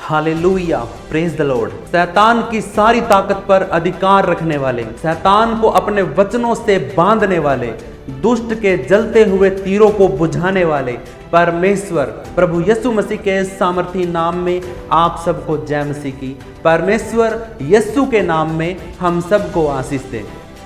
Hallelujah, praise the Lord. शैतान की सारी ताकत पर अधिकार रखने वाले, शैतान को अपने वचनों से बांधने वाले, दुष्ट के जलते हुए तीरों को बुझाने वाले परमेश्वर प्रभु यीशु मसीह के सामर्थी नाम में आप सबको जय मसीह की। परमेश्वर यीशु के नाम में हम सबको आशीष दे।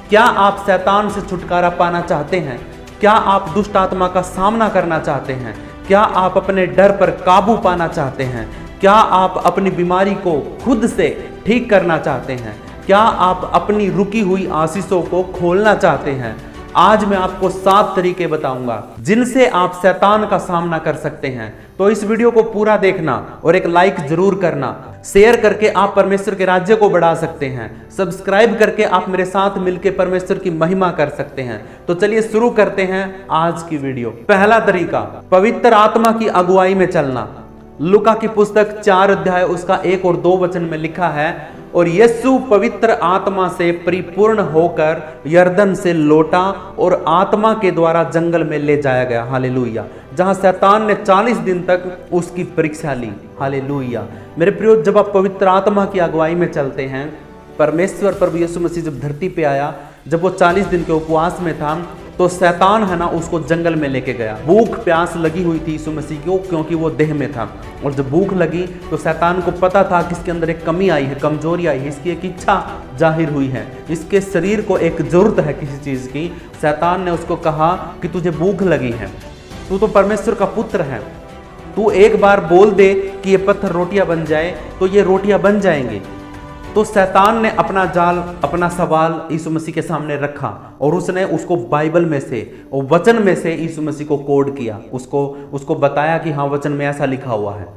क्या आप शैतान से छुटकारा पाना चाहते हैं? क्या आप दुष्ट आत्मा का सामना करना चाहते हैं? क्या आप अपने डर पर काबू पाना चाहते हैं? क्या आप अपनी बीमारी को खुद से ठीक करना चाहते हैं? क्या आप अपनी रुकी हुई आशीषों को खोलना चाहते हैं? आज मैं आपको 7 तरीके बताऊंगा जिनसे आप शैतान का सामना कर सकते हैं। तो इस वीडियो को पूरा देखना और एक लाइक जरूर करना। शेयर करके आप परमेश्वर के राज्य को बढ़ा सकते हैं। सब्सक्राइब करके आप मेरे साथ मिलकर परमेश्वर की महिमा कर सकते हैं। तो चलिए शुरू करते हैं आज की वीडियो। पहला तरीका, पवित्र आत्मा की अगुवाई में चलना। लूका की पुस्तक 4 अध्याय उसका 1 और 2 वचन में लिखा है, और यीशु पवित्र आत्मा से परिपूर्ण होकर यरदन से लौटा और आत्मा के द्वारा जंगल में ले जाया गया। हालेलुया। जहां शैतान ने 40 दिन तक उसकी परीक्षा ली। हालेलुया। मेरे प्रियो, जब आप पवित्र आत्मा की अगुवाई में चलते हैं, परमेश्वर प्रभु यीशु मसीह जब धरती पे आया, जब वो 40 दिन के उपवास में था, तो शैतान है ना उसको जंगल में लेके गया। भूख प्यास लगी हुई थी यीशु मसीह को, क्योंकि वो देह में था। और जब भूख लगी तो शैतान को पता था कि इसके अंदर एक कमी आई है, कमजोरी आई है, इसकी एक इच्छा जाहिर हुई है, इसके शरीर को एक जरूरत है किसी चीज की। शैतान ने उसको कहा कि तुझे भूख लगी है, तू तो परमेश्वर का पुत्र है, तू एक बार बोल दे कि ये पत्थर रोटियां बन जाए, तो ये रोटियां बन जाएंगी। तो शैतान ने अपना जाल, अपना सवाल यीशु मसीह के सामने रखा और उसने उसको बाइबल में से और वचन में से यीशु मसीह को कोड किया, उसको बताया कि हाँ वचन में ऐसा लिखा हुआ है।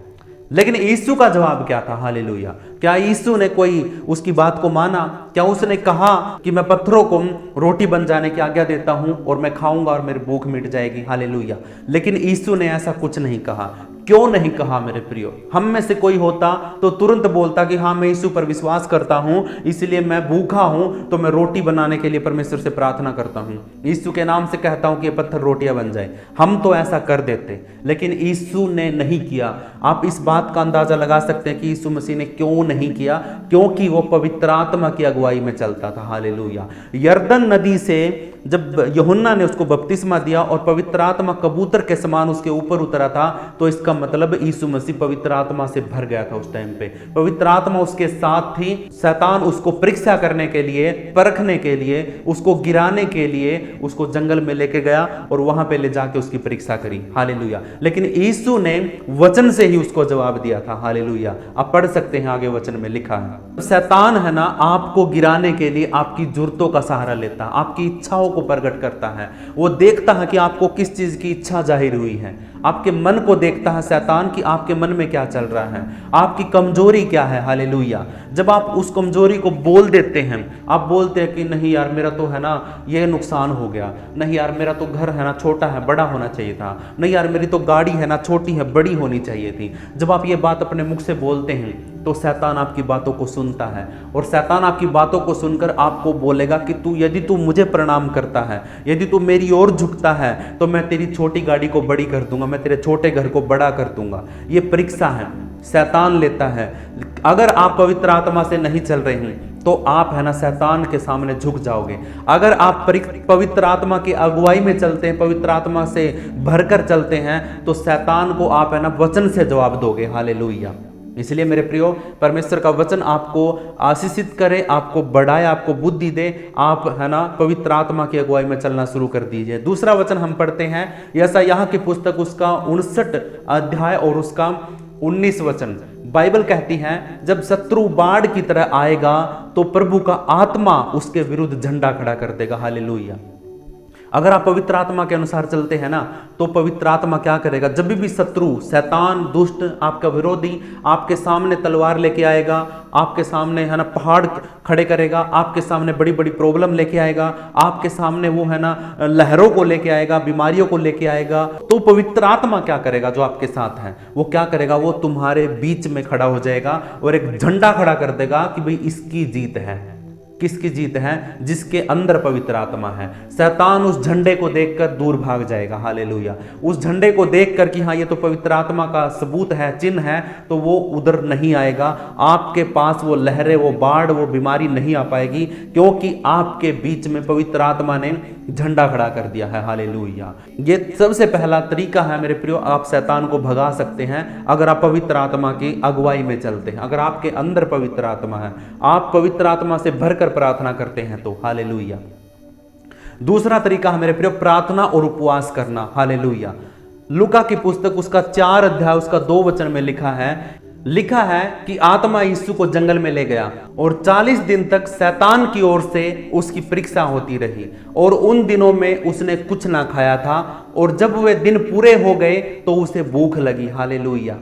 लेकिन यीशु का जवाब क्या था? हालेलुया। क्या यीशु ने कोई उसकी बात को माना? क्या उसने कहा कि मैं पत्थरों को रोटी बन जाने की आज्ञा देता हूं और मैं खाऊंगा और मेरी भूख मिट जाएगी? हालेलुया। लेकिन यीशु ने ऐसा कुछ नहीं कहा। क्यों नहीं कहा मेरे प्रियो? हम में से कोई होता तो तुरंत बोलता कि हाँ मैं यीशु पर विश्वास करता हूं, इसलिए मैं भूखा हूं तो मैं रोटी बनाने के लिए परमेश्वर से प्रार्थना करता हूं, यीशु के नाम से कहता हूं कि ये पत्थर रोटियां बन जाए। हम तो ऐसा कर देते, लेकिन यीशु ने नहीं किया। आप इस बात का अंदाजा लगा सकते हैं कि यीशु मसीह ने क्यों नहीं किया? क्योंकि वो पवित्र आत्मा की अगुवाई में चलता था। हालेलुया। यरदन नदी से जब यूहन्ना ने उसको बपतिस्मा दिया और पवित्र आत्मा कबूतर के समान उसके ऊपर उतरा था, तो इसका मतलब यीशु मसीह पवित्र आत्मा से भर गया था। उस टाइम पे पवित्र आत्मा उसके साथ थी। शैतान उसको परीक्षा करने के लिए, परखने के लिए, उसको गिराने के लिए उसको जंगल में लेके गया और वहां पे ले जाके उसकी परीक्षा करी। हालेलुया। लेकिन यीशु ने वचन से ही उसको जवाब दिया था। हालेलुया। आप पढ़ सकते हैं, आगे वचन में लिखा है। शैतान है ना आपको गिराने के लिए आपकी जरूरतों का सहारा लेता, आपकी इच्छाओं को प्रकट करता है। वो देखता है कि आपको किस चीज की इच्छा जाहिर हुई है। आपके मन को देखता है शैतान कि आपके मन में क्या चल रहा है, आपकी कमजोरी क्या है। हालेलुया। जब आप उस कमजोरी को बोल देते हैं, आप बोलते हैं कि नहीं यार मेरा तो है ना ये नुकसान हो गया, नहीं यार मेरा तो घर है ना छोटा है, बड़ा होना चाहिए था, नहीं यार मेरी तो गाड़ी है ना छोटी है, बड़ी होनी चाहिए थी। जब आप ये बात अपने मुख से बोलते हैं तो शैतान आपकी बातों को सुनता है, और शैतान आपकी बातों को सुनकर आपको बोलेगा कि यदि तू मुझे प्रणाम करता है, यदि तू मेरी ओर झुकता है, तो मैं तेरी छोटी गाड़ी को बड़ी कर दूंगा, मैं तेरे छोटे घर को बड़ा कर दूंगा। ये परीक्षा है, शैतान लेता है। अगर आप पवित्र आत्मा से नहीं चल रहे हैं तो आप है ना शैतान के सामने झुक जाओगे। अगर आप पवित्र आत्मा की अगुवाई में चलते हैं, पवित्र आत्मा से भरकर चलते हैं, तो शैतान को आप है ना वचन से जवाब दोगे। हालेलुया। इसलिए मेरे प्रियो, परमेश्वर का वचन आपको आशीषित करे, आपको बढ़ाए, आपको बुद्धि दे। आप है ना पवित्र आत्मा की अगुवाई में चलना शुरू कर दीजिए। दूसरा वचन हम पढ़ते हैं यशायाह की पुस्तक उसका 59 अध्याय और उसका 19 वचन। बाइबल कहती है, जब शत्रु बाढ़ की तरह आएगा तो प्रभु का आत्मा उसके विरुद्ध झंडा खड़ा कर देगा। हालेलुया। अगर आप पवित्र आत्मा के अनुसार चलते हैं ना, तो पवित्र आत्मा क्या करेगा? जब भी शत्रु, शैतान, दुष्ट, आपका विरोधी आपके सामने तलवार लेके आएगा, आपके सामने है ना पहाड़ खड़े करेगा, आपके सामने बड़ी बड़ी प्रॉब्लम लेके आएगा, आपके सामने वो है ना लहरों को लेके आएगा, बीमारियों को लेके आएगा, तो पवित्र आत्मा क्या करेगा? जो आपके साथ है वो क्या करेगा? वो तुम्हारे बीच में खड़ा हो जाएगा और एक झंडा खड़ा कर देगा कि भाई इसकी जीत है। किसकी जीत है? जिसके अंदर पवित्र आत्मा है। शैतान उस झंडे को देखकर दूर भाग जाएगा। हालेलुया। उस झंडे को देखकर कि हाँ ये तो पवित्र आत्मा का सबूत है, चिन्ह है, तो वो उधर नहीं आएगा। आपके पास वो लहरें, वो बाढ़, वो बीमारी नहीं आ पाएगी, क्योंकि आपके बीच में पवित्र आत्मा ने झंडा खड़ा कर दिया है। हालेलुया। ये सबसे पहला तरीका है मेरे प्रियो, आप शैतान को भगा सकते हैं अगर आप पवित्र आत्मा की अगुवाई में चलते हैं, अगर आपके अंदर पवित्र आत्मा है, आप पवित्र आत्मा से भरकर प्रार्थना करते हैं तो। हालेलुया। दूसरा तरीका है मेरे प्रियो, प्रार्थना और उपवास करना। हालेलुया। लूका की पुस्तक उसका 4 अध्याय उसका 2 वचन में लिखा है कि आत्मा यीशु को जंगल में ले गया और 40 दिन तक शैतान की ओर से उसकी परीक्षा होती रही और उन दिनों में उसने कुछ ना खाया था और जब वे दिन पूरे हो गए तो उसे भूख लगी। हालेलुया।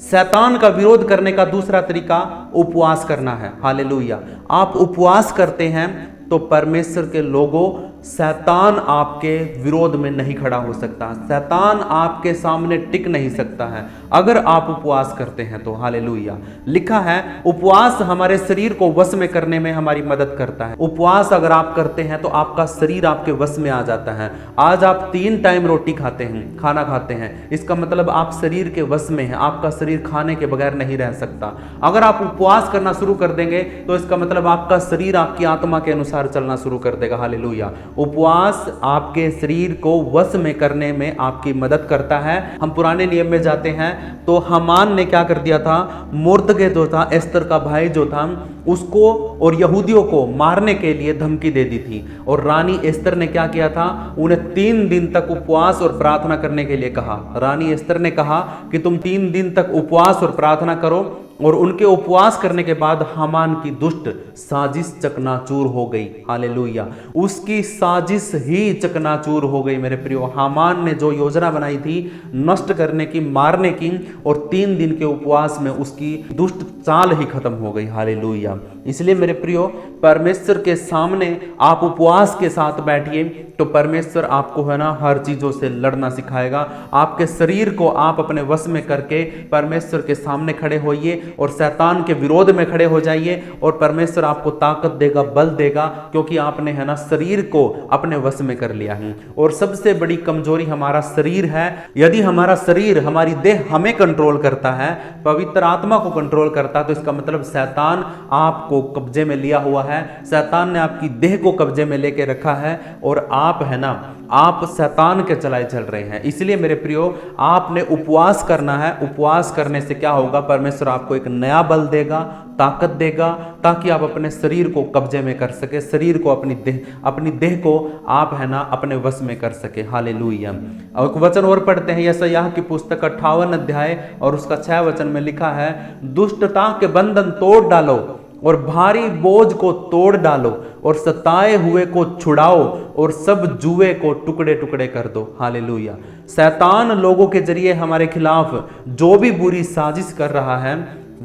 शैतान का विरोध करने का दूसरा तरीका उपवास करना है। हालेलुया। आप उपवास करते हैं तो परमेश्वर के लोगों, शैतान आपके विरोध में नहीं खड़ा हो सकता, शैतान आपके सामने टिक नहीं सकता है अगर आप उपवास करते हैं तो। हालेलुया। लिखा है उपवास हमारे शरीर को वश में करने में हमारी मदद करता है। उपवास अगर आप करते हैं तो आपका शरीर आपके वश में आ जाता है। आज आप 3 टाइम रोटी खाते हैं, खाना खाते हैं, इसका मतलब आप शरीर के वश में हैं, आपका शरीर खाने के बगैर नहीं रह सकता। अगर आप उपवास करना शुरू कर देंगे तो इसका मतलब आपका शरीर आपकी आत्मा के अनुसार चलना शुरू कर देगा। हालेलुया। उपवास आपके शरीर को वश में करने में आपकी मदद करता है। हम पुराने नियम में जाते हैं तो हामान ने क्या कर दिया था, मुर्दगे जो था, एस्तर का भाई जो था, उसको और यहूदियों को मारने के लिए धमकी दे दी थी और रानी एस्तर ने क्या किया था, उन्हें 3 दिन तक उपवास और प्रार्थना करने के लिए कहा। रानी एस्तर ने कहा कि तुम 3 दिन तक उपवास और प्रार्थना करो और उनके उपवास करने के बाद हामान की दुष्ट साजिश चकनाचूर हो गई। हालेलुया। उसकी साजिश ही चकनाचूर हो गई मेरे प्रियो। हामान ने जो योजना बनाई थी नष्ट करने की, मारने की, और 3 दिन के उपवास में उसकी दुष्ट चाल ही खत्म हो गई। हालेलुया। इसलिए मेरे प्रियो, परमेश्वर के सामने आप उपवास के साथ बैठिए तो परमेश्वर आपको है ना हर चीजों से लड़ना सिखाएगा। आपके शरीर को आप अपने वश में करके परमेश्वर के सामने खड़े होइए और शैतान के विरोध में खड़े हो जाइए और परमेश्वर आपको ताकत देगा, बल देगा, क्योंकि आपने है ना शरीर को अपने वश में कर लिया है। और सबसे बड़ी कमजोरी हमारा शरीर है। यदि हमारा शरीर, हमारी देह हमें कंट्रोल करता है, पवित्र आत्मा को कंट्रोल करता है, तो इसका मतलब शैतान आपको कब्जे में लिया हुआ है, शैतान ने आपकी देह को कब्जे में लेके रखा है और आप है ना, आप शैतान के चलाए चल रहे हैं। इसलिए मेरे प्रियो, आपने उपवास करना है। उपवास करने से क्या होगा, परमेश्वर आपको एक नया बल देगा, ताकत देगा, ताकि आप अपने शरीर को कब्जे में कर सके, शरीर को, अपनी देह को आप है ना अपने वश में कर सके। हालेलुया। और एक वचन और पढ़ते हैं, यशायाह की पुस्तक 58 अध्याय और उसका 6 वचन में लिखा है, दुष्टता के बंधन तोड़ डालो और भारी बोझ को तोड़ डालो और सताए हुए को छुड़ाओ और सब जुए को टुकड़े टुकड़े कर दो। हालेलुया। शैतान लोगों के जरिए हमारे खिलाफ जो भी बुरी साजिश कर रहा है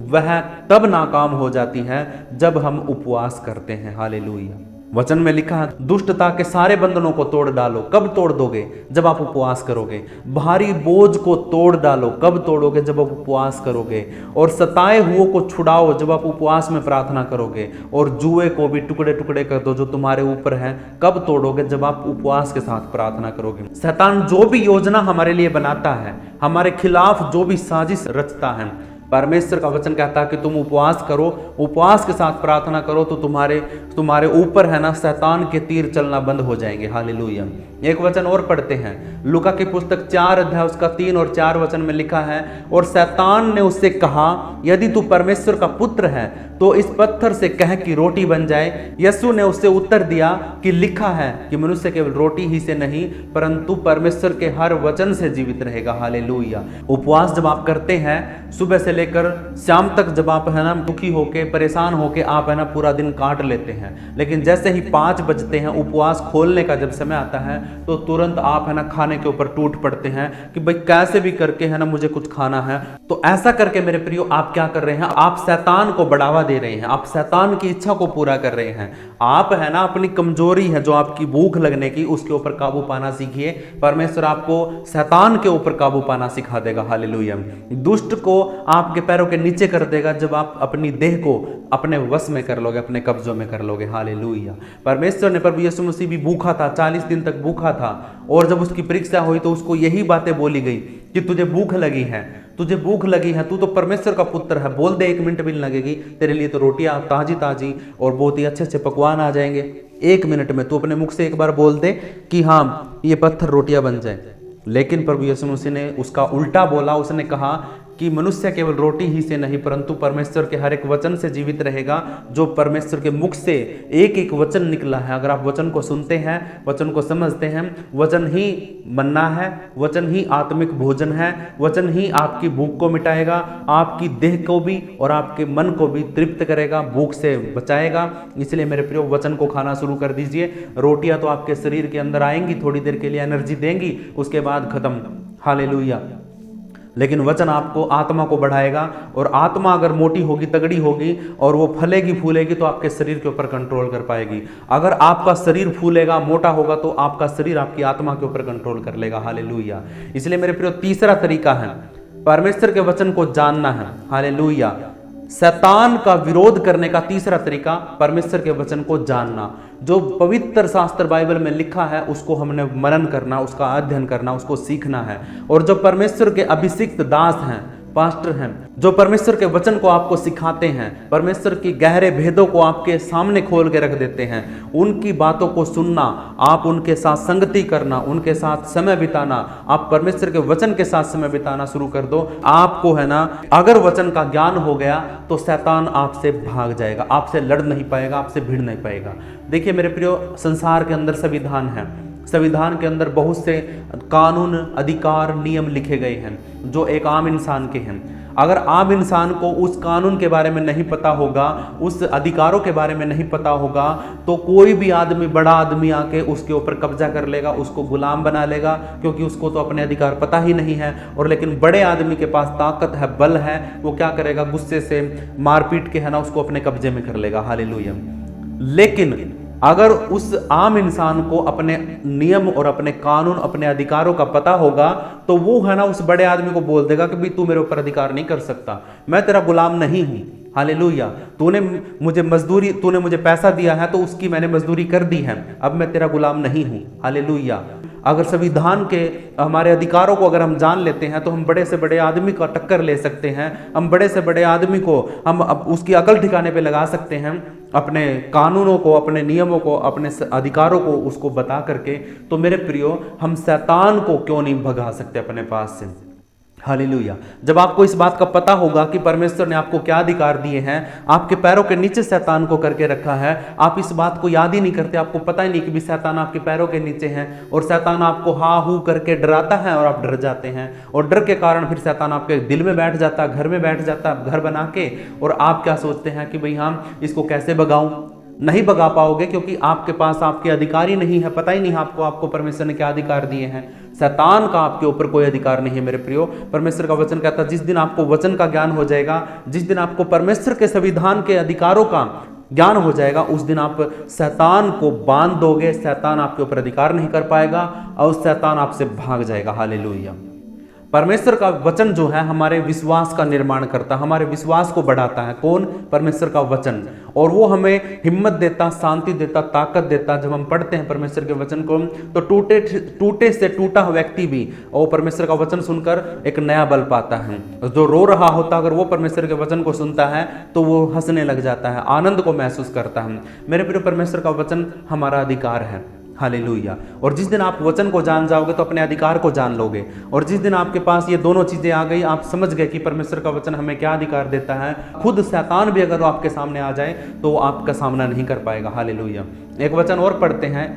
वह तब नाकाम हो जाती है जब हम उपवास करते हैं। हालेलुया। वचन में लिखा है, दुष्टता के सारे बंधनों को तोड़ डालो। कब तोड़ दोगे? जब आप उपवास करोगे। भारी बोझ को तोड़ डालो। कब तोड़ोगे? जब आप उपवास करोगे। और सताए हुओं को छुड़ाओ, जब आप उपवास में प्रार्थना करोगे। और जुए को भी टुकड़े टुकड़े कर दो जो तुम्हारे ऊपर है। कब तोड़ोगे? जब आप उपवास के साथ प्रार्थना करोगे। शैतान जो भी योजना हमारे लिए बनाता है, हमारे खिलाफ जो भी साजिश रचता है, परमेश्वर का वचन कहता है कि तुम उपवास करो, उपवास के साथ प्रार्थना करो तो तुम्हारे ऊपर है ना शैतान के तीर चलना बंद हो जाएंगे। हालेलुया। एक वचन और पढ़ते हैं, लूका की पुस्तक 4 अध्याय उसका 3 और 4 वचन में लिखा है, और शैतान ने उससे कहा, यदि तू परमेश्वर का पुत्र है तो इस पत्थर से कह कि रोटी बन जाए। यीशु ने उससे उत्तर दिया कि लिखा है कि मनुष्य केवल रोटी ही से नहीं परंतु परमेश्वर के हर वचन से जीवित रहेगा। हालेलुया। उपवास जब आप करते हैं, सुबह से लेकर शाम तक, जब आप है ना दुखी होके, परेशान होके आप है ना पूरा दिन काट लेते हैं, लेकिन जैसे ही 5 बजते हैं, उपवास खोलने का जब समय आता है, तो तुरंत आप है ना खाने के ऊपर टूट पड़ते हैं कि भाई कैसे भी करके है ना मुझे कुछ खाना है। तो ऐसा करके मेरे प्रियो आप क्या कर रहे हैं? आप शैतान को बढ़ावा दे रहे हैं, आप शैतान की इच्छा को पूरा कर रहे हैं। आप है ना अपनी कमजोरी है जो आपकी भूख लगने की, उसके ऊपर काबू पाना सीखिए। परमेश्वर आपको शैतान के ऊपर काबू पाना सिखा देगा। हालेलुया। दुष्ट को आप आपके पैरों के नीचे कर देगा जब आप अपनी देह को अपने वश में कर लोगे, अपने कब्जों में कर लोगे। हालेलुया। परमेश्वर ने, प्रभु यीशु मसीह भी भूखा था, 40 दिन तक भूखा था, और जब उसकी परीक्षा हुई तो उसको यही बातें बोली गई कि तुझे भूख लगी है, तुझे भूख लगी है, तू तो परमेश्वर का पुत्र है, बोल दे, 1 मिनट भी नहीं लगेगी, तेरे लिए तो रोटियां ताजी ताजी और बहुत ही अच्छे अच्छे पकवान आ जाएंगे। 1 मिनट में तू अपने मुख से एक बार बोल दे कि हाँ ये पत्थर रोटियां बन जाए। लेकिन प्रभु यीशु मसीह ने उसका उल्टा बोला। उसने कहा कि मनुष्य केवल रोटी ही से नहीं परंतु परमेश्वर के हर एक वचन से जीवित रहेगा, जो परमेश्वर के मुख से एक एक वचन निकला है। अगर आप वचन को सुनते हैं, वचन को समझते हैं, वचन ही मन्ना है, वचन ही आत्मिक भोजन है, वचन ही आपकी भूख को मिटाएगा, आपकी देह को भी और आपके मन को भी तृप्त करेगा, भूख से बचाएगा। इसलिए मेरे प्रियो, वचन को खाना शुरू कर दीजिए। रोटियां तो आपके शरीर के अंदर आएंगी, थोड़ी देर के लिए एनर्जी देंगी, उसके बाद खत्म। हालेलुया। लेकिन वचन आपको आत्मा को बढ़ाएगा, और आत्मा अगर मोटी होगी, तगड़ी होगी और वो फलेगी फूलेगी तो आपके शरीर के ऊपर कंट्रोल कर पाएगी। अगर आपका शरीर फूलेगा, मोटा होगा, तो आपका शरीर आपकी आत्मा के ऊपर कंट्रोल कर लेगा। हालेलुया। इसलिए मेरे प्रियो, तीसरा तरीका है परमेश्वर के वचन को जानना है। हालेलुया। शैतान का विरोध करने का तीसरा तरीका परमेश्वर के वचन को जानना। जो पवित्र शास्त्र बाइबल में लिखा है उसको हमने मनन करना, उसका अध्ययन करना, उसको सीखना है। और जो परमेश्वर के अभिषिक्त दास हैं, पास्टर हैं, जो परमेश्वर के वचन को आपको सिखाते हैं, परमेश्वर की गहरे भेदों को आपके सामने खोल के रख देते हैं, उनकी बातों को सुनना, आप उनके साथ संगति करना, उनके साथ समय बिताना, आप परमेश्वर के वचन के साथ समय बिताना शुरू कर दो। आपको है ना, अगर वचन का ज्ञान हो गया तो शैतान आपसे भाग जाएगा, आपसे लड़ नहीं पाएगा, आपसे भिड़ नहीं पाएगा। देखिए मेरे प्रियो, संसार के अंदर संविधान है, संविधान के अंदर बहुत से कानून, अधिकार, नियम लिखे गए हैं जो एक आम इंसान के हैं। अगर आम इंसान को उस कानून के बारे में नहीं पता होगा, उस अधिकारों के बारे में नहीं पता होगा, तो कोई भी आदमी, बड़ा आदमी आके उसके ऊपर कब्जा कर लेगा, उसको गुलाम बना लेगा, क्योंकि उसको तो अपने अधिकार पता ही नहीं है। और लेकिन बड़े आदमी के पास ताकत है, बल है, वो क्या करेगा, गुस्से से मारपीट के है ना उसको अपने कब्जे में कर लेगा। हालेलुया। लेकिन अगर उस आम इंसान को अपने नियम और अपने कानून, अपने अधिकारों का पता होगा, तो वो है ना उस बड़े आदमी को बोल देगा कि भाई तू मेरे ऊपर अधिकार नहीं कर सकता, मैं तेरा गुलाम नहीं हूं। हालेलुया। तूने मुझे पैसा दिया है तो उसकी मैंने मजदूरी कर दी है, अब मैं तेरा गुलाम नहीं हूं। हालेलुया। अगर संविधान के हमारे अधिकारों को अगर हम जान लेते हैं तो हम बड़े से बड़े आदमी का टक्कर ले सकते हैं, हम बड़े से बड़े आदमी को हम उसकी अकल ठिकाने पे लगा सकते हैं, अपने कानूनों को, अपने नियमों को, अपने अधिकारों को उसको बता करके। तो मेरे प्रियो, हम शैतान को क्यों नहीं भगा सकते अपने पास से। हालेलुया। जब आपको इस बात का पता होगा कि परमेश्वर ने आपको क्या अधिकार दिए हैं, आपके पैरों के नीचे शैतान को करके रखा है, आप इस बात को याद ही नहीं करते, आपको पता ही नहीं कि भी शैतान आपके पैरों के नीचे है, और शैतान आपको हा हू करके डराता है और आप डर जाते हैं, और डर के कारण फिर शैतान आपके दिल में बैठ जाता है, घर में बैठ जाता है, घर बना के, और आप क्या सोचते हैं कि भाई हम इसको कैसे भगाऊं। नहीं भगा पाओगे, क्योंकि आपके पास आपके अधिकार ही नहीं है, पता ही नहीं आपको परमेश्वर ने क्या अधिकार दिए हैं। शैतान का आपके ऊपर कोई अधिकार नहीं है मेरे प्रियो। परमेश्वर का वचन कहता है, जिस दिन आपको वचन का ज्ञान हो जाएगा, जिस दिन आपको परमेश्वर के संविधान के अधिकारों का ज्ञान हो जाएगा, उस दिन आप शैतान को बांध दोगे, शैतान आपके ऊपर अधिकार नहीं कर पाएगा और शैतान आपसे भाग जाएगा। हालेलुया। परमेश्वर का वचन जो है हमारे विश्वास का निर्माण करता है, हमारे विश्वास को बढ़ाता है। कौन? परमेश्वर का वचन। और वो हमें हिम्मत देता, शांति देता, ताकत देता। जब हम पढ़ते हैं परमेश्वर के वचन को तो टूटे से टूटा व्यक्ति भी और परमेश्वर का वचन सुनकर एक नया बल पाता है। जो रो रहा होता अगर वो परमेश्वर के वचन को सुनता है तो वो हंसने लग जाता है, आनंद को महसूस करता है। मेरे प्रिय, परमेश्वर का वचन हमारा अधिकार है। हालेलुया। और जिस दिन आप वचन को जान जाओगे तो अपने अधिकार को जान लोगे, और जिस दिन आपके पास ये दोनों चीजें आ गई, आप समझ गए कि परमेश्वर का वचन हमें क्या अधिकार देता है, खुद शैतान भी अगर आपके सामने आ जाए तो वो आपका सामना नहीं कर पाएगा। हालेलुया। एक वचन और पढ़ते हैं,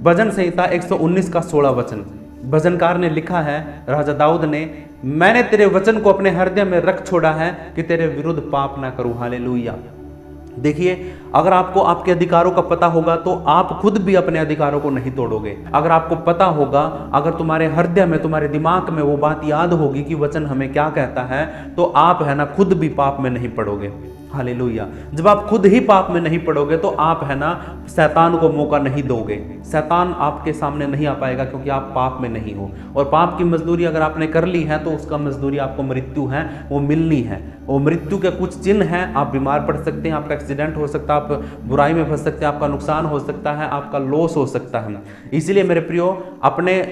भजन संहिता 119 का 16 वचन। भजनकार ने लिखा है, राजा दाऊद ने, मैंने तेरे वचन को अपने हृदय में रख छोड़ा है कि तेरे विरुद्ध पाप ना करूं। हालेलुया। देखिए, अगर आपको आपके अधिकारों का पता होगा तो आप खुद भी अपने अधिकारों को नहीं तोड़ोगे। अगर आपको पता होगा, अगर तुम्हारे हृदय में, तुम्हारे दिमाग में वो बात याद होगी कि वचन हमें क्या कहता है, तो आप है ना खुद भी पाप में नहीं पड़ोगे। हालेलुया। जब आप खुद ही पाप में नहीं पड़ोगे तो आप है ना शैतान को मौका नहीं दोगे। शैतान आपके सामने नहीं आ पाएगा क्योंकि आप पाप में नहीं हो। और पाप की मजदूरी अगर आपने कर ली है तो उसका मजदूरी आपको मृत्यु है, वो मिलनी है। वो मृत्यु के कुछ चिन्ह हैं। आप बीमार पड़ सकते हैं, आपका एक्सीडेंट हो सकता है, आप बुराई में फंस सकते हैं, आपका नुकसान हो सकता है, आपका लॉस हो सकता है। इसलिए मेरे प्रियो, अपने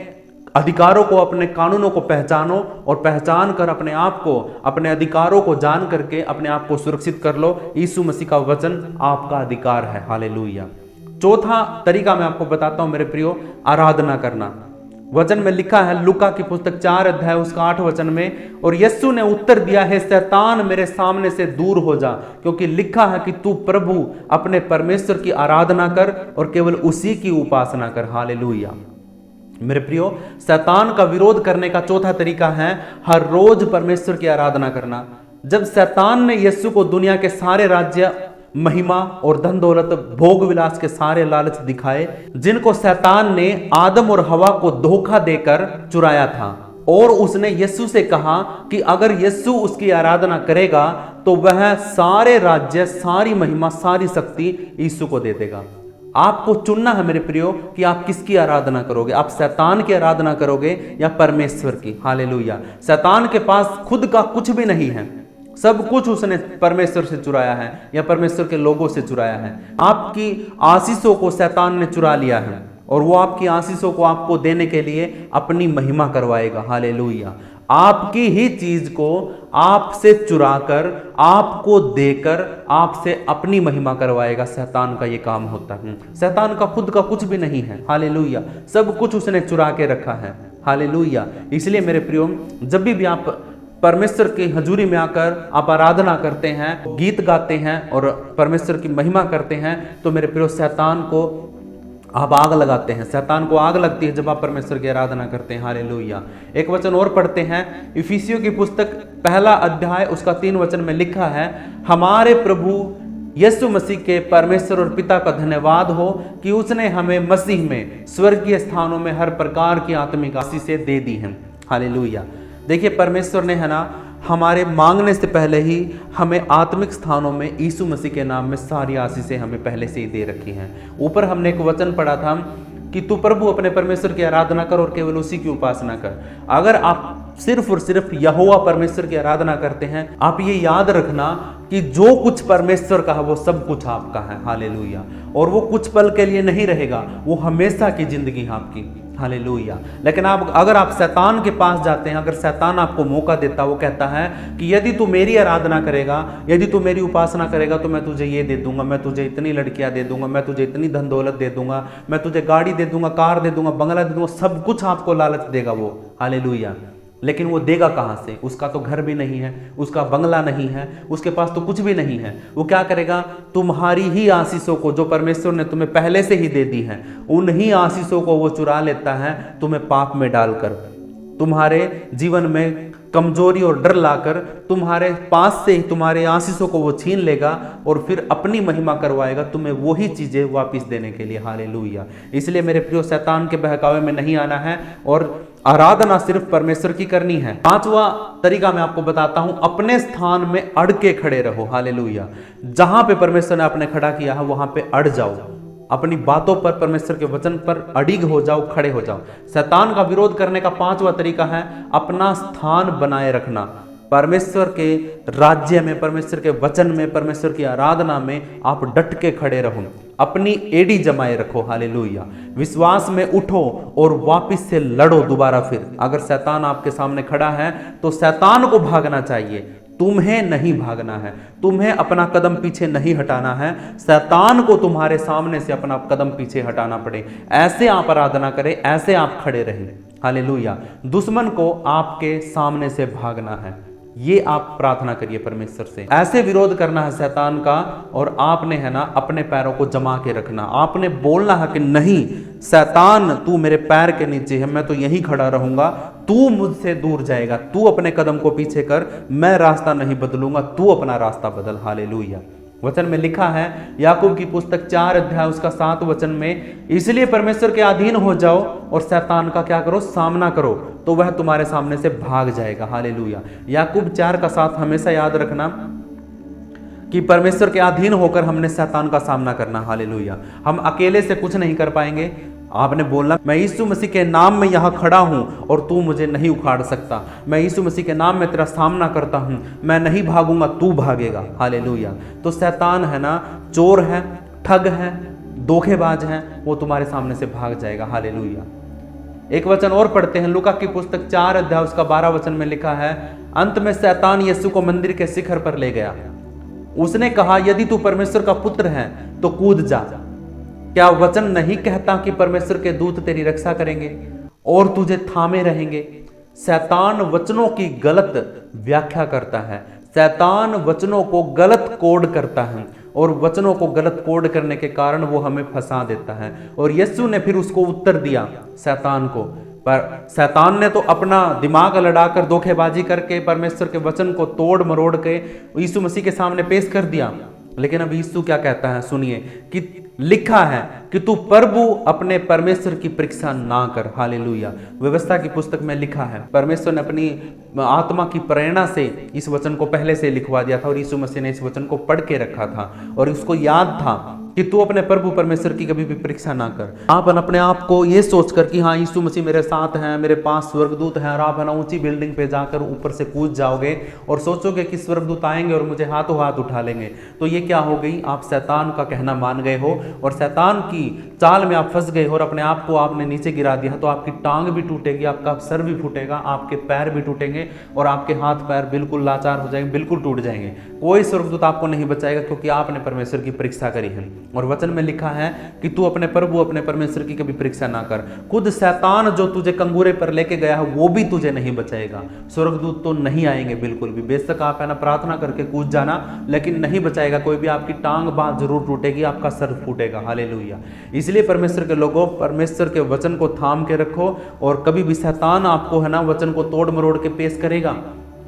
अधिकारों को, अपने कानूनों को पहचानो और पहचान कर अपने आप को, अपने अधिकारों को जान करके अपने आप को सुरक्षित कर लो। यीशु मसीह का वचन आपका अधिकार है। हालेलुया। चौथा तरीका मैं आपको बताता हूं मेरे प्रियो, आराधना करना। वचन में लिखा है लूका की पुस्तक 4 अध्याय उसका 8 वचन में, और यीशु ने उत्तर दिया है, शैतान मेरे सामने से दूर हो जा, क्योंकि लिखा है कि तू प्रभु अपने परमेश्वर की आराधना कर और केवल उसी की उपासना कर। हालेलुया। मेरे प्रियो, शैतान का विरोध करने का चौथा तरीका है हर रोज परमेश्वर की आराधना करना। जब शैतान ने यीशु को दुनिया के सारे राज्य, महिमा और धन दौलत, भोग विलास के सारे लालच दिखाए, जिनको शैतान ने आदम और हवा को धोखा देकर चुराया था, और उसने यीशु से कहा कि अगर यीशु उसकी आराधना करेगा तो वह सारे राज्य, सारी महिमा, सारी शक्ति यीशु को दे देगा। आपको चुनना है मेरे प्रियो कि आप किसकी आराधना करोगे। आप शैतान की आराधना करोगे या परमेश्वर की। हालेलुया। शैतान के पास खुद का कुछ भी नहीं है, सब कुछ उसने परमेश्वर से चुराया है या परमेश्वर के लोगों से चुराया है। आपकी आशीषों को शैतान ने चुरा लिया है और वो आपकी आशीषों को आपको देने के लिए अपनी महिमा करवाएगा। हालेलुया। आपकी ही चीज को आपसे चुराकर, आपको देकर, आपसे अपनी महिमा करवाएगा। शैतान का ये काम होता है। शैतान का खुद का कुछ भी नहीं है। हालेलुया। सब कुछ उसने चुरा के रखा है। हालेलुया। इसलिए मेरे प्रियो, जब भी आप परमेश्वर की हजूरी में आकर आप आराधना करते हैं, गीत गाते हैं और परमेश्वर की महिमा करते हैं, तो मेरे प्रियो शैतान को आप आग लगाते हैं। शैतान को आग लगती है जब आप परमेश्वर की आराधना करते हैं। हालेलुया। एक वचन और पढ़ते हैं, इफिसियों की पुस्तक 1 अध्याय उसका 3 वचन में लिखा है, हमारे प्रभु यीशु मसीह के परमेश्वर और पिता का धन्यवाद हो कि उसने हमें मसीह में स्वर्गीय स्थानों में हर प्रकार की आत्मिक आशीषें दे दी हैं। हालेलुया। देखिए, परमेश्वर ने है ना हमारे मांगने से पहले ही हमें आत्मिक स्थानों में यीशु मसीह के नाम में सारी आशीषें हमें पहले से ही दे रखी हैं। ऊपर हमने एक वचन पढ़ा था कि तू प्रभु अपने परमेश्वर की आराधना कर और केवल उसी की उपासना कर। अगर आप सिर्फ और सिर्फ यहोवा परमेश्वर की आराधना करते हैं, आप ये याद रखना कि जो कुछ परमेश्वर का है वो सब कुछ आपका है। हालेलुया। और वो कुछ पल के लिए नहीं रहेगा, वो हमेशा की जिंदगी है आपकी। हालेलुया। लेकिन आप अगर आप शैतान के पास जाते हैं, अगर शैतान आपको मौका देता, वो कहता है कि यदि तू मेरी आराधना करेगा, यदि तू मेरी उपासना करेगा तो मैं तुझे ये दे दूंगा, मैं तुझे इतनी लड़कियां दे दूंगा, मैं तुझे इतनी धन दौलत दे दूंगा, मैं तुझे गाड़ी दे दूंगा, कार दे दूंगा, बंगला दे दूंगा, सब कुछ आपको लालच देगा वो। हालेलुया। लेकिन वो देगा कहाँ से? उसका तो घर भी नहीं है, उसका बंगला नहीं है, उसके पास तो कुछ भी नहीं है। वो क्या करेगा? तुम्हारी ही आशीषों को, जो परमेश्वर ने तुम्हें पहले से ही दे दी है, उन्हीं आशीषों को वो चुरा लेता है, तुम्हें पाप में डालकर, तुम्हारे जीवन में कमजोरी और डर लाकर तुम्हारे पास से ही तुम्हारे आशीषों को वो छीन लेगा और फिर अपनी महिमा करवाएगा तुम्हें वही चीजें वापस देने के लिए। हालेलुया। इसलिए मेरे प्रियो, शैतान के बहकावे में नहीं आना है और आराधना सिर्फ परमेश्वर की करनी है। 5वां तरीका मैं आपको बताता हूं, अपने स्थान में अड़ के खड़े रहो। हालेलुया। जहां पे परमेश्वर ने आपने खड़ा किया है वहां पे अड़ जाओ, अपनी बातों पर, परमेश्वर के वचन पर अडिग हो जाओ, खड़े हो जाओ। शैतान का विरोध करने का 5वां तरीका है अपना स्थान बनाए रखना। परमेश्वर के राज्य में, परमेश्वर के वचन में, परमेश्वर की आराधना में आप डट के खड़े रहो, अपनी एड़ी जमाए रखो। हालेलुया। विश्वास में उठो और वापस से लड़ो दोबारा फिर। अगर शैतान आपके सामने खड़ा है तो शैतान को भागना चाहिए, तुम्हें नहीं भागना है, तुम्हें अपना कदम पीछे नहीं हटाना है। शैतान को तुम्हारे सामने से अपना कदम पीछे हटाना पड़े। ऐसे आप आराधना करें, ऐसे आप खड़े रहें। हालेलुया। दुश्मन को आपके सामने से भागना है, ये आप प्रार्थना करिए परमेश्वर से। ऐसे विरोध करना है शैतान का, और आपने है ना अपने पैरों को जमा के रखना। आपने बोलना है कि नहीं शैतान, तू मेरे पैर के नीचे है, मैं तो यहीं खड़ा रहूंगा, तू मुझसे दूर जाएगा, तू अपने कदम को पीछे कर, मैं रास्ता नहीं बदलूंगा, तू अपना रास्ता बदल। हालेलुया। वचन में लिखा है याकूब की पुस्तक 4 अध्याय उसका 7 वचन में, इसलिए परमेश्वर के अधीन हो जाओ और शैतान का क्या करो, सामना करो, तो वह तुम्हारे सामने से भाग जाएगा। हालेलुया। याकूब 4 का 7 हमेशा याद रखना कि परमेश्वर के अधीन होकर हमने शैतान का सामना करना। हालेलुया। हम अकेले से कुछ नहीं कर पाएंगे। आपने बोलना, मैं यीशु मसीह के नाम में यहाँ खड़ा हूँ और तू मुझे नहीं उखाड़ सकता। मैं यीशु मसीह के नाम में तेरा सामना करता हूँ, मैं नहीं भागूंगा, तू भागेगा। हालेलुया। तो शैतान है ना, चोर है, ठग है, धोखेबाज है, वो तुम्हारे सामने से भाग जाएगा। हालेलुया। एक वचन और पढ़ते हैं, लूका की पुस्तक 4 अध्याय उसका 12 वचन में लिखा है, अंत में शैतान यीशु को मंदिर के शिखर पर ले गया। उसने कहा, यदि तू परमेश्वर का पुत्र है तो कूद जा। क्या वचन नहीं कहता कि परमेश्वर के दूत तेरी रक्षा करेंगे और तुझे थामे रहेंगे? शैतान वचनों की गलत व्याख्या करता है, शैतान वचनों को गलत कोड करता है और वचनों को गलत कोड करने के कारण वो हमें फंसा देता है। और यीशु ने फिर उसको उत्तर दिया शैतान को, पर शैतान ने तो अपना दिमाग लड़ाकर धोखेबाजी करके परमेश्वर के वचन को तोड़ मरोड़ के यीशु मसीह के सामने पेश कर दिया। लेकिन अब यीशु क्या कहता है, सुनिए, कि लिखा है कि तू प्रभु अपने परमेश्वर की परीक्षा ना कर। हालेलुया। व्यवस्था की पुस्तक में लिखा है, परमेश्वर ने अपनी आत्मा की प्रेरणा से इस वचन को पहले से लिखवा दिया था और यीशु मसीह ने इस वचन को पढ़ के रखा था और उसको याद था कि तू अपने प्रभु परमेश्वर की कभी भी परीक्षा ना कर। आप अपने आप को ये सोचकर कि हाँ यीशु मसीह मेरे साथ हैं, मेरे पास स्वर्गदूत हैं, और आप है ना ऊंची बिल्डिंग पे जाकर ऊपर से कूद जाओगे और सोचोगे कि स्वर्गदूत आएंगे और मुझे हाथों हाथ उठा लेंगे, तो ये क्या हो गई, आप शैतान का कहना मान गए हो और शैतान की चाल में आप फंस गए हो और अपने आप को आपने नीचे गिरा दिया। तो आपकी टांग भी टूटेगी, आपका सर भी फूटेगा, आपके पैर भी टूटेंगे और आपके हाथ पैर बिल्कुल लाचार हो जाएंगे, बिल्कुल टूट जाएंगे। कोई स्वर्गदूत आपको नहीं बचाएगा क्योंकि आपने परमेश्वर की परीक्षा करी है। और वचन में लिखा है कि तू अपने प्रभु अपने परमेश्वर की कभी परीक्षा ना कर। खुद शैतान जो तुझे कंगूरे पर लेके गया है वो भी तुझे नहीं बचाएगा। स्वर्गदूत तो नहीं आएंगे बिल्कुल भी, बेशक आप है ना प्रार्थना करके कूद जाना, लेकिन नहीं बचाएगा कोई भी। आपकी टांग बात जरूर टूटेगी, आपका सर फूटेगा। हालेलुया। इसलिए परमेश्वर के लोगों, परमेश्वर के वचन को थाम के रखो और कभी भी शैतान आपको है ना वचन को तोड़ मरोड़ के पेश करेगा।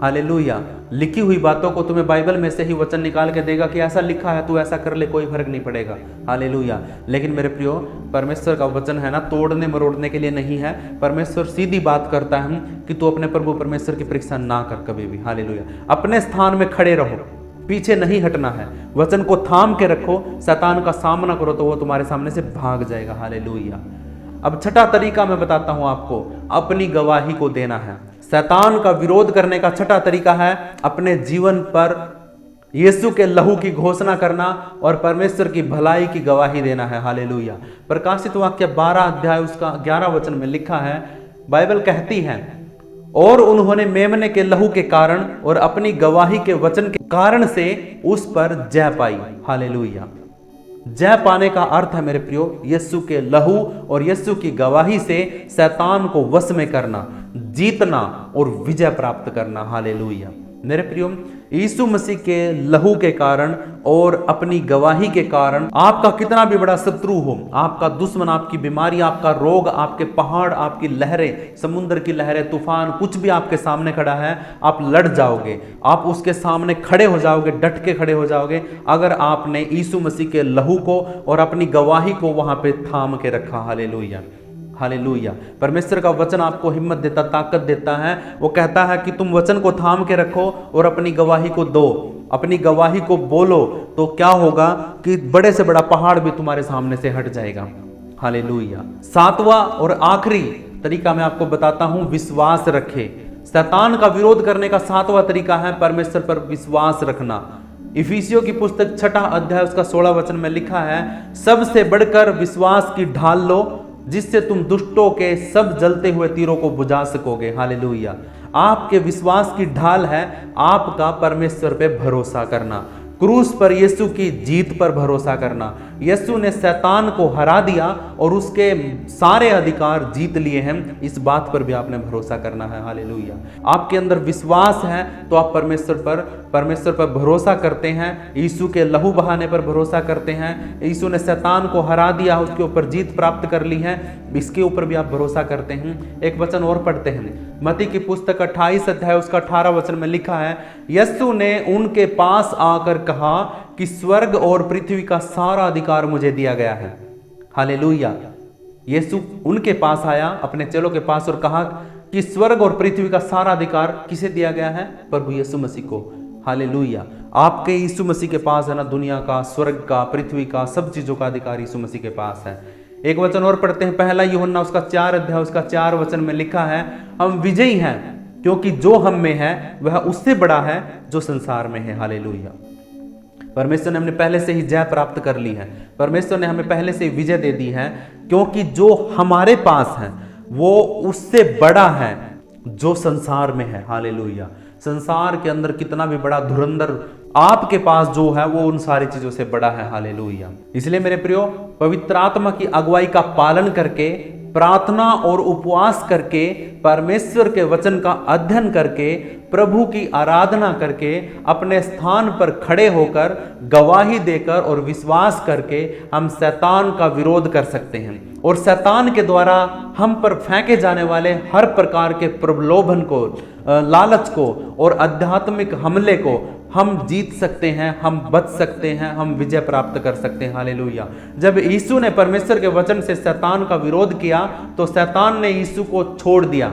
हालेलुया। लिखी हुई बातों को तुम्हें बाइबल में से ही वचन निकाल के देगा कि ऐसा लिखा है, तू ऐसा कर ले, कोई फर्क नहीं पड़ेगा। हालेलुया। लेकिन मेरे प्रियो, परमेश्वर का वचन है ना तोड़ने मरोड़ने के लिए नहीं है। परमेश्वर सीधी बात करता है कि तू अपने प्रभु परमेश्वर की परीक्षा ना कर कभी भी। हालेलुया। अपने स्थान में खड़े रहो, पीछे नहीं हटना है, वचन को थाम के रखो, शैतान का सामना करो तो वो तुम्हारे सामने से भाग जाएगा। हालेलुया। अब छठा तरीका मैं बताता हूं आपको, अपनी गवाही को देना है। शैतान का विरोध करने का छठा तरीका है अपने जीवन पर यीशु के लहू की घोषणा करना और परमेश्वर की भलाई की गवाही देना है। हालेलुया। प्रकाशित वाक्य 12 अध्याय उसका 11 वचन में लिखा है, बाइबल कहती है, और उन्होंने मेमने के लहू के कारण और अपनी गवाही के वचन के कारण से उस पर जय पाई। हालेलुया। जय पाने का अर्थ है मेरे प्रियो, यीशु के लहू और यीशु की गवाही से शैतान को वश में करना, जीतना और विजय प्राप्त करना। हालेलुया। मेरे प्रियो, यीशु मसीह के लहू के कारण और अपनी गवाही के कारण आपका कितना भी बड़ा शत्रु हो, आपका दुश्मन, आपकी बीमारी, आपका रोग, आपके पहाड़, आपकी लहरें, समुद्र की लहरें, तूफान, कुछ भी आपके सामने खड़ा है, आप लड़ जाओगे, आप उसके सामने खड़े हो जाओगे, डट के खड़े हो जाओगे अगर आपने यीशु मसीह के लहू को और अपनी गवाही को वहां पे थाम के रखा। हालेलुया। हालेलुया। परमेश्वर का वचन आपको हिम्मत देता, ताकत देता है। वो कहता है कि तुम वचन को थाम के रखो और अपनी गवाही को दो, अपनी गवाही को बोलो, तो क्या होगा कि बड़े से बड़ा पहाड़ भी तुम्हारे सामने से हट जाएगा। हालेलुया। सातवां और आखिरी तरीका मैं आपको बताता हूं, विश्वास रखे। शैतान का विरोध करने का सातवां तरीका है परमेश्वर पर विश्वास रखना। इफिसियों की पुस्तक 6 अध्याय उसका 16 वचन में लिखा है, सबसे बढ़कर विश्वास की ढाल लो जिससे तुम दुष्टों के सब जलते हुए तीरों को बुझा सकोगे। हालेलुया। आपके विश्वास की ढाल है आपका परमेश्वर पे भरोसा करना, क्रूस पर यीशु की जीत पर भरोसा करना। यीशु ने शैतान को हरा दिया और उसके सारे अधिकार जीत लिए हैं, इस बात पर भी आपने भरोसा करना है। हालेलुया। आपके अंदर विश्वास है तो आप परमेश्वर पर भरोसा करते हैं, यीशु के लहू बहाने पर भरोसा करते हैं। यीशु ने शैतान को हरा दिया, उसके ऊपर जीत प्राप्त कर ली है, इसके ऊपर भी आप भरोसा करते हैं। एक वचन और पढ़ते हैं, मत्ती की पुस्तक 28 अध्याय उसका 18 वचन में लिखा है, यीशु ने उनके पास आकर कहा कि स्वर्ग और पृथ्वी का सारा अधिकार मुझे दिया गया है। हालेलुया। यीशु उनके पास आया, अपने चेलों के पास, और कहा कि स्वर्ग और पृथ्वी का सारा अधिकार किसे दिया गया है? प्रभु यीशु मसीह को। हालेलुया। आपके यीशु मसीह के पास है ना दुनिया का, स्वर्ग का, पृथ्वी का, सब चीजों का अधिकार यीशु मसीह के पास है। एक वचन और पढ़ते हैं, पहला यूहन्ना उसका 4 अध्याय उसका 4 वचन में लिखा है, हम विजयी हैं क्योंकि जो हम में है वह उससे बड़ा है जो संसार में है। हालेलुया। परमेश्वर ने हमने पहले से ही जय प्राप्त कर ली है, परमेश्वर ने हमें पहले से विजय दे दी है, क्योंकि जो हमारे पास है वो उससे बड़ा है जो संसार में है। हालेलुया। संसार के अंदर कितना भी बड़ा धुरंधर आपके पास जो है वो उन सारी चीजों से बड़ा है। हालेलुया। इसलिए मेरे प्रियो, पवित्र आत्मा की अगुवाई का पालन करके, प्रार्थना और उपवास करके, परमेश्वर के वचन का अध्ययन करके, प्रभु की आराधना करके, अपने स्थान पर खड़े होकर गवाही देकर और विश्वास करके हम शैतान का विरोध कर सकते हैं, और शैतान के द्वारा हम पर फेंके जाने वाले हर प्रकार के प्रलोभन को, लालच को और आध्यात्मिक हमले को हम जीत सकते हैं, हम बच सकते हैं, हम विजय प्राप्त कर सकते हैं। हालेलुया। जब यीशु ने परमेश्वर के वचन से शैतान का विरोध किया तो शैतान ने यीशु को छोड़ दिया,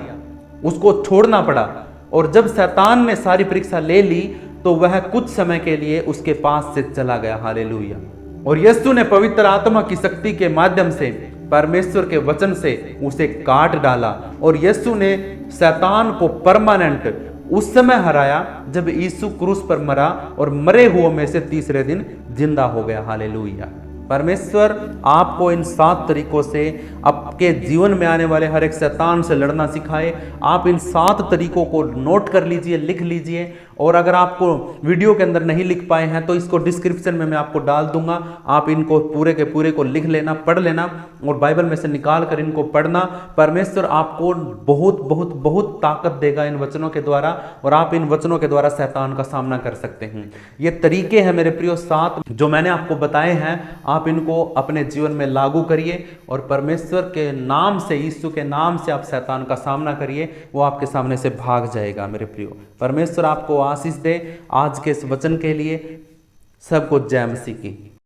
उसको छोड़ना पड़ा, और जब शैतान ने सारी परीक्षा ले ली तो वह कुछ समय के लिए उसके पास से चला गया। हालेलुया। और यीशु ने पवित्र आत्मा की शक्ति के माध्यम से, परमेश्वर के वचन से उसे काट डाला, और यीशु ने शैतान को परमानेंट उस समय हराया जब यीशु क्रूस पर मरा और मरे हुओं में से तीसरे दिन जिंदा हो गया। हालेलुया। परमेश्वर आपको इन 7 तरीकों से आपके जीवन में आने वाले हर एक शैतान से लड़ना सिखाए। आप इन 7 तरीकों को नोट कर लीजिए, लिख लीजिए, और अगर आपको वीडियो के अंदर नहीं लिख पाए हैं तो इसको डिस्क्रिप्शन में मैं आपको डाल दूंगा, आप इनको पूरे के पूरे को लिख लेना, पढ़ लेना, और बाइबल में से निकाल कर इनको पढ़ना। परमेश्वर आपको बहुत बहुत बहुत ताकत देगा इन वचनों के द्वारा, और आप इन वचनों के द्वारा शैतान का सामना कर सकते हैं। ये तरीके हैं मेरे प्रियो 7 जो मैंने आपको बताए हैं, आप इनको अपने जीवन में लागू करिए, और परमेश्वर के नाम से, यीशु के नाम से आप शैतान का सामना करिए, वो आपके सामने से भाग जाएगा। मेरे प्रियो, परमेश्वर आपको आशीष दे। आज के इस वचन के लिए सबको जय मसीह की।